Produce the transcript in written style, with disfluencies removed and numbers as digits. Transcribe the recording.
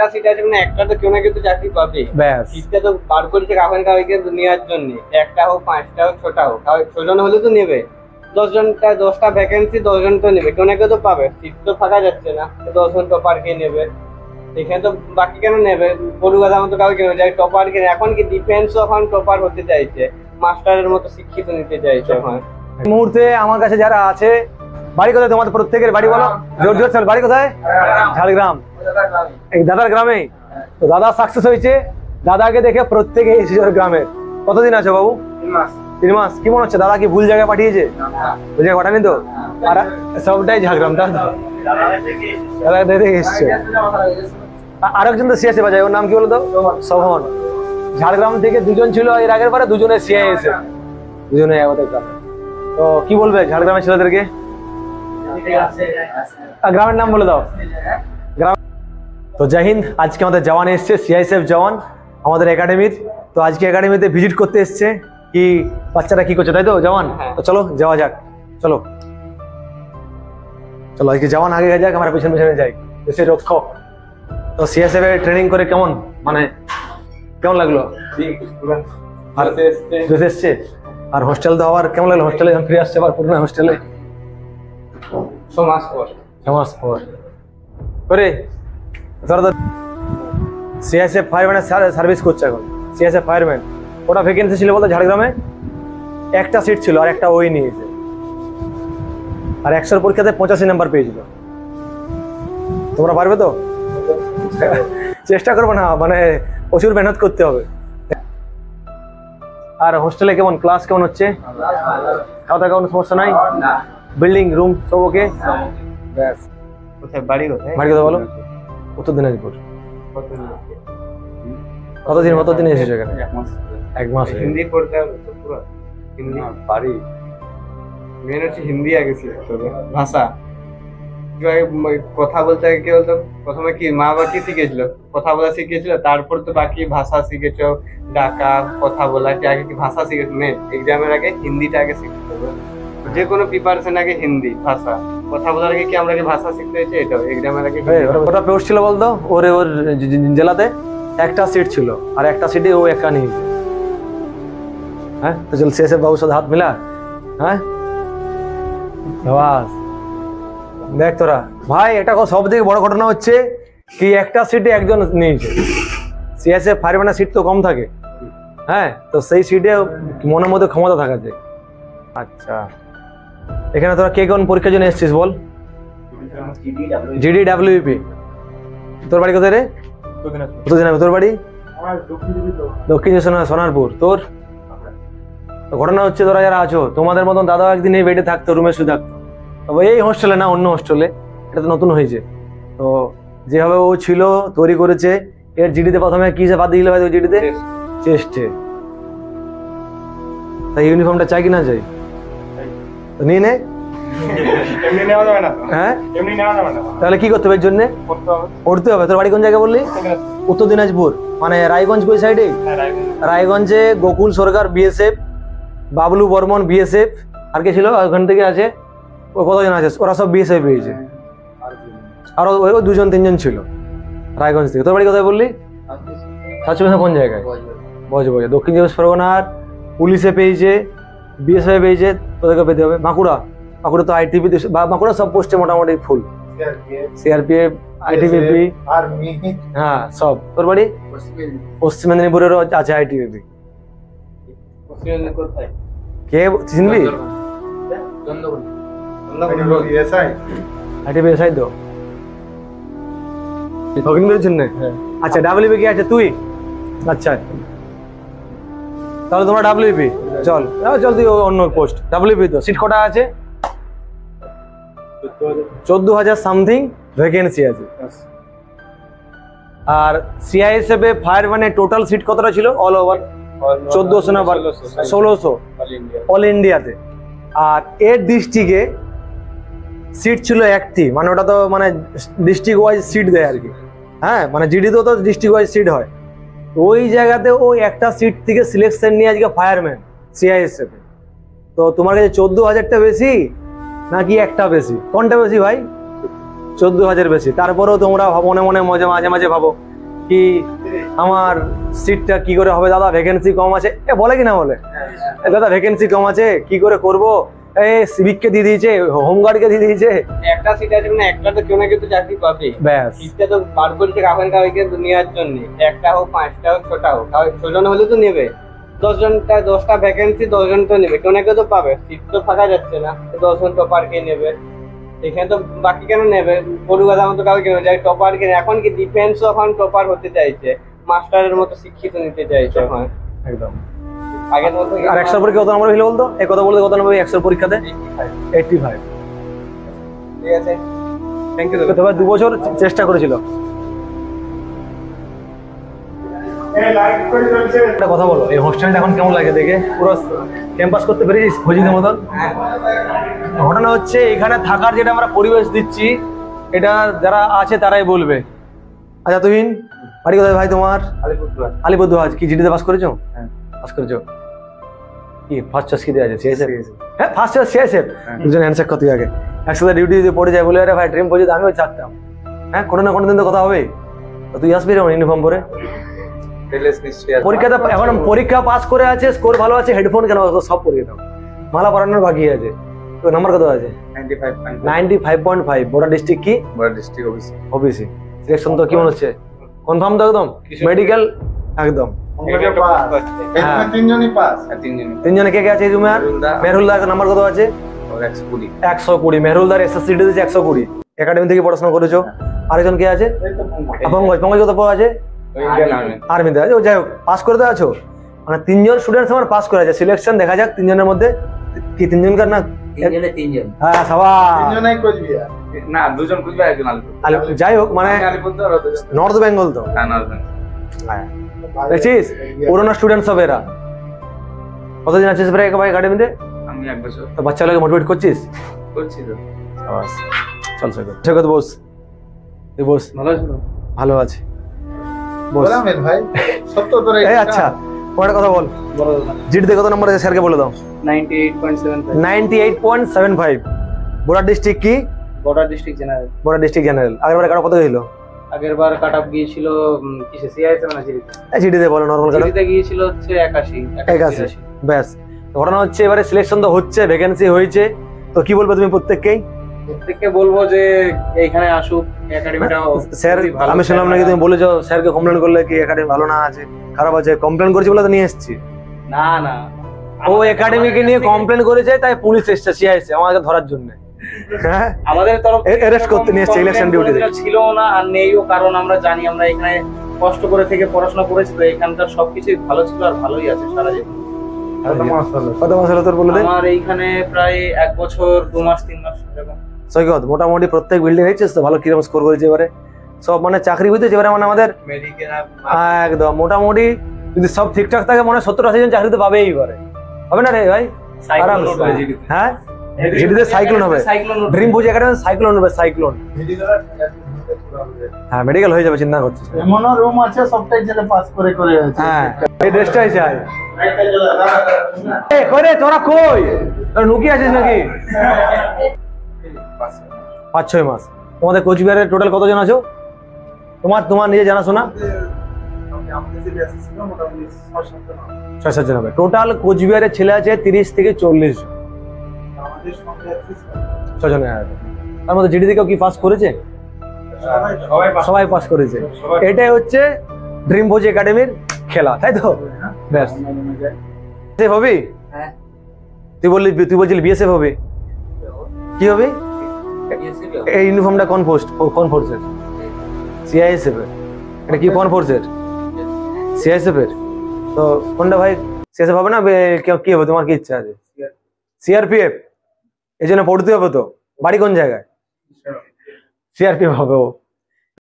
5টা সিট আছে, মানে একটা তো কেউ না কেউ তো চাকরি পাবে। সিটটা তো বার করেছে কাউকে কাউকে নেওয়ার জন্য, একটা হোক 5টা হোক 6টা হোক, 6 জন হলে তো নেবে। 10টা ভ্যাকেন্সি, 10 জন তো নেবে, কেউ না কেউ তো পাবে। সিট তো ফাঁকা যাচ্ছে না, 10 জন টপারকে নেবে। এখানে তো বাকি কেন নেবে, গরু গাধা মতো কাউকে নেবে, যাই টপার কেনে। এখন কি ডিফেন্সও এখন টপার হতে চাইছে, মাস্টারের মতো শিক্ষিত নিতে চাইছে এখন। এই মুহূর্তে আমার কাছে যারা আছে, বাড়ি কোথায় তোমাদের প্রত্যেকের? বাড়ি বলো জোর জোর চল। বাড়ি কোথায়? ঝাড়গ্রাম। এই দাদার গ্রামে। তো দাদা সাকসেস হয়েছে, দাদাকে দেখে প্রত্যেকে এসেছে গ্রামের। কতদিন আছে বাবু? 3 মাস। কি মনে হচ্ছে, দাদা কি ভুল জায়গায় পাঠিয়েছে? ভুল জায়গায় পাঠানি তো? আর সবটাই ঝাড়গ্রাম, তাই তো? দাদা দেখে এসছে। আরেকজন তো সিএসএ বাজায়, ওর নাম কি বলতো? শোভন। ঝাড়গ্রাম থেকে 2 জন ছিল এর আগের বারে, 2 জনের সিআই এসে, 2 জনে আমাদের গ্রামে। তো কি বলবে ঝাড়গ্রামের ছেলেদেরকে? গ্রামের নাম বলে দাও। গ্রাম। তো জয় হিন্দ। আজকে আমাদের জওয়ান এসছে, সিআইএসএফ জওয়ান আমাদের একাডেমির। তো আজকে একাডেমিতে ভিজিট করতে এসছে, কি বাচ্চারা কি করছে, তাই তো জওয়ান? তো চলো যাওয়া যাক, চলো চলো। আজকে জওয়ান আগে যাক, আমরা পিছনে পিছনে যাই, দেশের রক্ষক। তো সিআইএসএফ এর ট্রেনিং করে কেমন, মানে কেমন লাগলো? এসছে। আর হোস্টেল তো আবার কেমন লাগলো? হোস্টেলে যখন ফিরে আসছে আবার পুরনো হোস্টেলে 6 মাস পর করে তোরা তো সিআইএসএফ ফায়ারম্যানের সার্ভিস করছে এখন। সিআইএসএফ ফায়ারম্যান ওটা ভ্যাকেন্সি ছিল বলতো ঝাড়গ্রামে, একটা সিট ছিল, আর একটা ওই নিয়েছে। আর 100 পরীক্ষাতে 85 নাম্বার পেয়েছিল। তোমরা পারবে তো? চেষ্টা করবো না, মানে প্রচুর মেহনত করতে হবে। আর হোস্টেলে কেমন, ক্লাস কেমন হচ্ছে? খাওয়া দাওয়া কোনো সমস্যা নাই? বিল্ডিং রুম সব ওকে? ব্যাস। কোথায় বাড়ি? কোথায় বাড়ি কথা বলো। উত্তর দিনাজপুর। কতদিন এসেছো এখানে? 1 মাস। হিন্দি পড়তে হবে তো পুরো? হিন্দি বাড়ি মেন হচ্ছে, হিন্দি আগে শিখতে হবে, ভাষা। কথা বলতে আগে কি বলতো, প্রথমে কি মা বাবা কি শিখেছিল? কথা বলা শিখেছিল, তারপর তো বাকি ভাষা শিখেছো, ডাকা, কথা বলা। কি আগে কি ভাষা শিখেছো? মেন এক্সামের আগে হিন্দিটা আগে শিখতে হবে। যে কোনো প্রিপারেশন আগে হিন্দি ভাষা। কথা বলার আগে কি আমরা যে ভাষা শিখতে হয়েছে, এটা এক্সামের আগে। ওটা পোস্ট ছিল বলতো, ওর জেলাতে একটা সিট ছিল, আর একটা সিটে ও একা নিয়েছে। হ্যাঁ, তো চল শেষে বাবুর সাথে হাত মিলা। হ্যাঁ বাস, দেখ তোরা ভাই, এটা সব থেকে বড় ঘটনা হচ্ছে কি, একটা সিটে একজন নিয়েছে। সিএসএফ ফায়ারম্যানের সিট তো কম থাকে। হ্যাঁ, তো সেই সিটে মনের মধ্যে ক্ষমতা থাকা যায়। আচ্ছা, এখানে তোরা কে কোন পরীক্ষার জন্য এসেছিস বল? জিডি-ডাব্লিউপি। তোর বাড়ি কোথায় রে? উত্তর দিনাজপুর। তোর বাড়ি? দক্ষিণ সোনারপুর। তোর? ঘটনা হচ্ছে, তোরা যারা আছো, তোমাদের মতন দাদা একদিন এই বেডে থাকতো, রুমে শুয়ে থাকতো। তবে এই হোস্টেলে না, অন্য হোস্টেলে। এটা তো নতুন হয়েছে। তো যেভাবে ও ছিল, তৈরি করেছে। এর জিডিতে প্রথমে কি বাদ দিলে হয়? জিডিতে চেস্টে। তাই ইউনিফর্মটা চাই কি না চাই? নিয়ে নে। হ্যাঁ, তাহলে কি করতে হবে? এর জন্য পড়তে হবে। তোর বাড়ি কোন জায়গায় বললি? উত্তর দিনাজপুর। মানে রায়গঞ্জ কোন সাইডে? রায়গঞ্জে গোকুল সরকার বিএসএফ, বাবলু বর্মন বিএসএফ, আর কে ছিল ওখান থেকে আছে, ও কতজন আছে, ওরা সব বিএসএফ পেয়েছে। আর ওই 2 জন 3 জন ছিল রায়গঞ্জ থেকে। তোর বাড়ি কোথায় বললি? কোন জায়গায়? বজবজে। দক্ষিণ চব্বিশ পরগনার পুলিশে পেয়েছে, বিএসএফ পেয়েছে, তোদেরকে পেতে হবে। বাঁকুড়া তো আইটিপি, বাঁকুড়া সব পোস্টে মোটামুটি ফুল। সিআরপিএফ, আইটিবিপি, হ্যাঁ সব। তোর বাড়ি? পশ্চিম মেদিনীপুরেরও আছে আইটিবিপি। কে চিনবি? আইটিপি এসআই তো আচ্ছা। ডাব্লিউপি কি আছে তুই? আচ্ছা, তাহলে তোমরা ডাব্লিউপি চল তুই অন্য পোস্ট। ডাব্লিউপি তো সিট কটা আছে? 14,000 সামথিং ভ্যাকেন্সি আছে। আর সিআইএসএফ এ ফায়ারম্যানে টোটাল সিট কতটা ছিল অল ওভার? 1400 না 1600 অল ইন্ডিয়াতে। আর এর ডিস্ট্রিক্টে সিট ছিল একটি, মানে ওটা তো মানে ডিস্ট্রিক্ট ওয়াইজ সিট দেয় আর কি। হ্যাঁ, মানে জিডিতেও তো ডিস্ট্রিক্ট ওয়াইজ সিট হয়। ওই জায়গাতে ওই একটা সিট থেকে সিলেকশন নিয়ে আজকে ফায়ারম্যান সিআইএসএফ। তো তোমার কাছে 14,000টা বেশি নাকি একটা বেশি? কোনটা বেশি ভাই? 14,000 বেশি। তারপরেও তোমরা মনে মনে মাঝে মাঝে ভাবো কি আমার সিটটা কি করে হবে দাদা, ভ্যাকেন্সি কম আছে, এ বলে কি না বলে, দাদা ভ্যাকেন্সি কম আছে কি করে করব, এই সিভিককে দিয়ে দিয়েছে, হোমগার্ডকে দিয়ে দিয়েছে। একটা সিট আছে মানে একটা তো কেউ না কেউ তো চাকরি পাবে। ব্যাস, সিটটা তো বার করেছে এখনকার দুনিয়ার জন্য, একটা হোক 5টা হোক 6টা হোক, 6 জন হলে তো নেবে, 10টা ভ্যাকেন্সি 10 জন তো নেবে, কেউ না কেউ তো পাবে, সিট তো ফাঁকা যাচ্ছে না, 10 জন টপার কে নেবে, এখানে তো বাকি কেন নেবে, গরু গাধার মতো কাউকে কেন যায় টপার কে। এখন কি ডিফেন্সও এখন টপার হতে চাইছে, মাস্টারের মতো শিক্ষিত নিতে চাইছে এখন একদম। আগের মতো। আর 100 পরীক্ষা কত নম্বর হলো বলতো, এই কথা বলতে কত নম্বর 100 পরীক্ষাতে? 85। ঠিক আছে, থ্যাংক ইউ। তবে 2 বছর চেষ্টা করেছিল। একটা কথা বলো, এই হোস্টেলটা এখন কেমন লাগে দেখে? পুরো ক্যাম্পাস করতে পেরেছিস ফজিদের মতন? ঘটনা হচ্ছে এখানে থাকার যেটা আমরা পরিবেশ দিচ্ছি, এটা যারা আছে তারাই বলবে। আচ্ছা তুহিন, বাড়ি কোথায় ভাই তোমার? আলিপুরদুয়ার। কি জিডিতে পাস করেছো? হ্যাঁ পাস করেছো। কি ফার্স্ট চয়েস কি দেওয়া আছে? সিএসএফ? হ্যাঁ ফার্স্ট চয়েস সিএসএফ। দুজন হ্যান্ডশেক করতে আগে একসাথে ডিউটি যদি পড়ে যায়, বলে আরে ভাই ড্রিম পড়ে আমিও চাকতাম। হ্যাঁ কোনো না কোনো দিন তো কথা হবে, তুই আসবি রে ইউনিফর্ম পরে পরীক্ষাটা। এখন পরীক্ষা পাস করে আছে, স্কোর ভালো আছে, হেডফোন কেন সব পরিয়ে দাও, মালা পরানোর বাকি আছে। তো নাম্বার কত আছে? 95.5। বড় ডিস্ট্রিক্ট কি? বড় ডিস্ট্রিক্ট ওবিসি। সিলেকশন তো কি মনে হচ্ছে কনফার্ম তো একদম? মেডিকেল একদম তিনজনে কে কে আছে এই রুমে? আর মেহরুলদার নাম্বার কত আছে? 120। মেহরুলদার এসএসসি দিয়েছে 120, একাডেমি থেকে পড়াশোনা করেছো। আরেকজন কে আছে? পঙ্কজ কত পাওয়া আছে? আর্মিতে আছে। যাই হোক পাস করতে আছো, মানে 3 জন স্টুডেন্টস আমার পাস করে আছে। সিলেকশন দেখা যাক 3 জনের মধ্যে কি 3 জনকার না 3 জন। হ্যাঁ সাবাস। না 2 জন খুঁজবে, একজন আলিপুর। যাই হোক মানে নর্থ বেঙ্গল তো, দেখছিস পুরোনো স্টুডেন্টস হবে এরা। কতদিন আছিস ভাই একাডেমিতে? আমি 1 বছর। তো বাচ্চাগুলোকে মোটিভেট করছিস? করছি তো। চল সৈকত বস, তুই বস। ভালো আছে বস ভাই। এই আচ্ছা একটা কথা বল, জিডিতে কত নম্বর আছে স্যারকে বলে দাও। 98.75। 98.75। বর্ডার ডিস্ট্রিক্ট কি? Border district general. Border district general. আগেরবার কাটা কত গেছিল? আগেরবার কাট অফ গিয়েছিল কিসে, সিআইএসএ না জিডিতে? জিডিতে বলো, নরমাল কাটা জিডিতে গিয়েছিল হচ্ছে 81। ব্যাস। ঘটনা হচ্ছে এবারে সিলেকশন তো হচ্ছে, ভ্যাকেন্সি হয়েছে, তো কি বলবে তুমি প্রত্যেককে বলবো যে এইখানে আসুক একাডেমিটা। স্যার আমি শুনলাম নাকি তুমি বলেছো স্যারকে কমপ্লেন করলে কি একাডেমি ভালো না আছে, খারাপ আছে? কমপ্লেন করেছি বলে তো নিয়ে এসেছি। না না, ও একাডেমিকে নিয়ে কমপ্লেন করেছে, তাই পুলিশ এসেছে সিআইএসএ আমাকে ধরার জন্য। হ্যাঁ আমাদের তরফ অ্যারেস্ট করতে নিয়ে এসেছে ইলেকশন ডিউটিতে। ছিল না আর নেইও, কারণ আমরা জানি আমরা এখানে কষ্ট করে থেকে পড়াশোনা করেছি, তো এখানকার সবকিছুই ভালো ছিল আর ভালোই আছে সারা জীবন। কত মাস হলো তোর বলে দে? আমার এইখানে প্রায় 1 বছর 2 মাস 3 মাস এরকম। সৈকত মোটামুটি প্রত্যেক বিল্ডিং হয়েছে তো ভালো, কিরকম স্কোর করেছে এবারে? সব মানে চাকরি বুঝতেছে এবারে, মানে আমাদের একদম মোটামুটি যদি সব ঠিকঠাক থাকে মনে হয় 70-80 জন চাকরি তো পাবেই এবারে, হবে না রে ভাই? হ্যাঁ জিডিতে সাইক্লোন হবে, ড্রিম বুঝে একাডেমি সাইক্লোন হবে, সাইক্লোন। হ্যাঁ মেডিকেল হয়ে যাবে, চিন্তা করছিস? এমনও রুম আছে সবটাই জেলে পাস করে আছে। হ্যাঁ এই ড্রেসটাই চাই। এই কই রে তোরা, কই তোরা লুকিয়ে আছিস নাকি? 5-6 মাস। তোমাদের কোচবিহারের টোটাল কতজন আছো? তোমার নিজে জানাশোনা? 6-7 জন হবে টোটাল। কোচবিহারের ছেলে আছে 30 থেকে 40 জন। 6 জন আছে। তার মধ্যে জিডি থেকেও কি পাস করেছে? সবাই পাস করেছে। এটাই হচ্ছে ড্রিম ভোজ একাডেমির খেলা, তাই তো? ব্যাস হবি? তুই বলছিলি বিএসএফ হবে, কি হবে? এই ইউনিফর্মটা কোন ফোর্সের? সিআইএসএফ এর। এটা কি কোন ফোর্সের? সিআইএসএফ এর। তো কোনটা ভাই? সিআইএসএফ হবে না কি হবে? তোমার কি ইচ্ছা আছে? সিআরপিএফ। এই জন্য পড়তে হবে তো। বাড়ি কোন জায়গায়? সিআরপিএফ হবে ও।